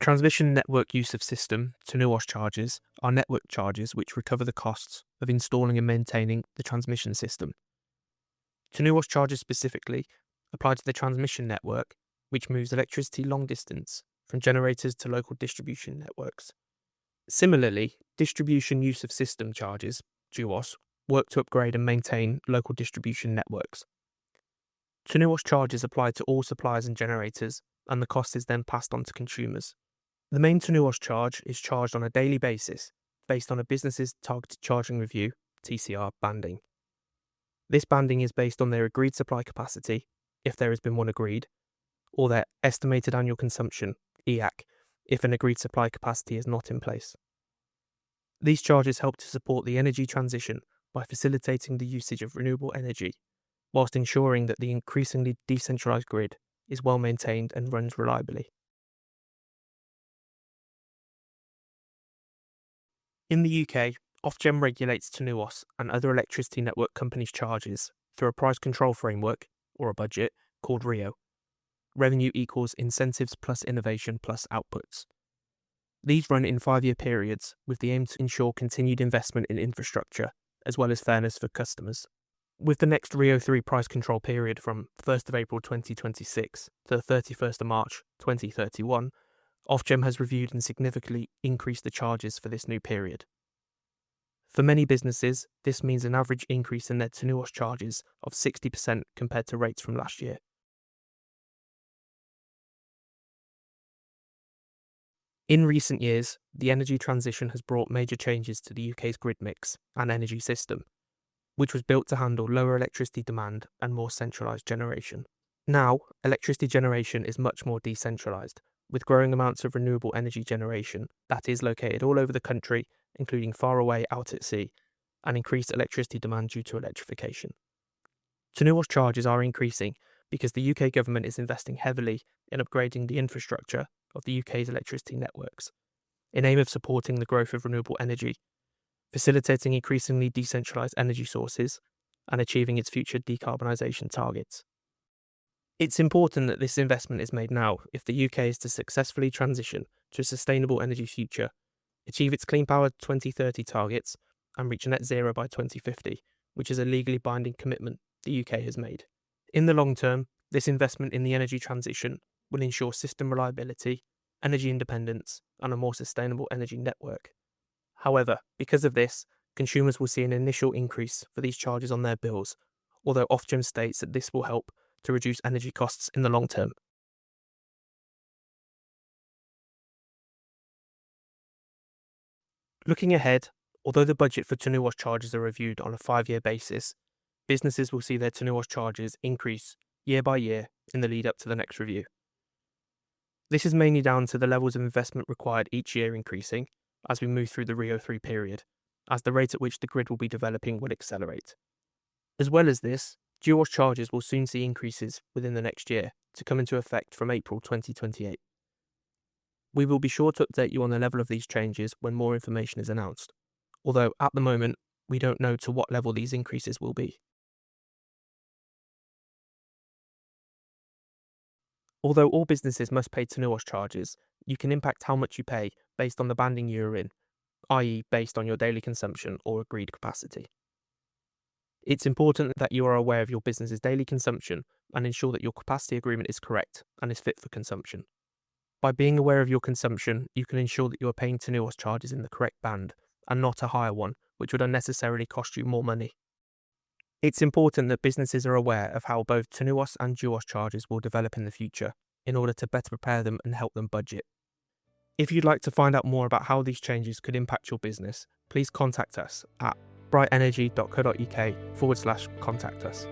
Transmission network use of system TNUoS charges are network charges which recover the costs of installing and maintaining the transmission system. TNUoS charges specifically apply to the transmission network, which moves electricity long distance from generators to local distribution networks. Similarly, distribution use of system charges TNUoS work to upgrade and maintain local distribution networks. TNUoS charges apply to all suppliers and generators, and the cost is then passed on to consumers. The main TNUoS charge is charged on a daily basis based on a business's targeted charging review (TCR) banding. This banding is based on their agreed supply capacity, if there has been one agreed, or their estimated annual consumption (EAC), if an agreed supply capacity is not in place. These charges help to support the energy transition by facilitating the usage of renewable energy, whilst ensuring that the increasingly decentralised grid is well maintained and runs reliably. In the UK, Ofgem regulates TNUoS and other electricity network companies' charges through a price control framework, or a budget, called RIIO. Revenue equals incentives plus innovation plus outputs. These run in 5-year periods with the aim to ensure continued investment in infrastructure, as well as fairness for customers. With the next RIIO-3 price control period from 1st of April 2026 to 31st of March 2031, Ofgem has reviewed and significantly increased the charges for this new period. For many businesses, this means an average increase in their TNUoS charges of 60% compared to rates from last year. In recent years, the energy transition has brought major changes to the UK's grid mix and energy system, which was built to handle lower electricity demand and more centralised generation. Now, electricity generation is much more decentralised, with growing amounts of renewable energy generation that is located all over the country, including far away out at sea, and increased electricity demand due to electrification. TNUoS charges are increasing because the UK government is investing heavily in upgrading the infrastructure of the UK's electricity networks, in aim of supporting the growth of renewable energy, facilitating increasingly decentralised energy sources, and achieving its future decarbonisation targets. It's important that this investment is made now if the UK is to successfully transition to a sustainable energy future, achieve its Clean Power 2030 targets, and reach net zero by 2050, which is a legally binding commitment the UK has made. In the long term, this investment in the energy transition will ensure system reliability, energy independence, and a more sustainable energy network. However, because of this, consumers will see an initial increase for these charges on their bills, although Ofgem states that this will help to reduce energy costs in the long term. Looking ahead, although the budget for TNUoS charges are reviewed on a 5-year basis, businesses will see their TNUoS charges increase year by year in the lead up to the next review. This is mainly down to the levels of investment required each year increasing as we move through the RIIO-3 period, as the rate at which the grid will be developing will accelerate. As well as this, TNUoS charges will soon see increases within the next year to come into effect from April 2028. We will be sure to update you on the level of these changes when more information is announced, although at the moment we don't know to what level these increases will be. Although all businesses must pay TNUoS charges, you can impact how much you pay based on the banding you are in, i.e. based on your daily consumption or agreed capacity. It's important that you are aware of your business's daily consumption and ensure that your capacity agreement is correct and is fit for consumption. By being aware of your consumption, you can ensure that you are paying TNUoS charges in the correct band and not a higher one, which would unnecessarily cost you more money. It's important that businesses are aware of how both TNUoS and TNUoS charges will develop in the future in order to better prepare them and help them budget. If you'd like to find out more about how these changes could impact your business, please contact us at brytenergy.co.uk/contact us.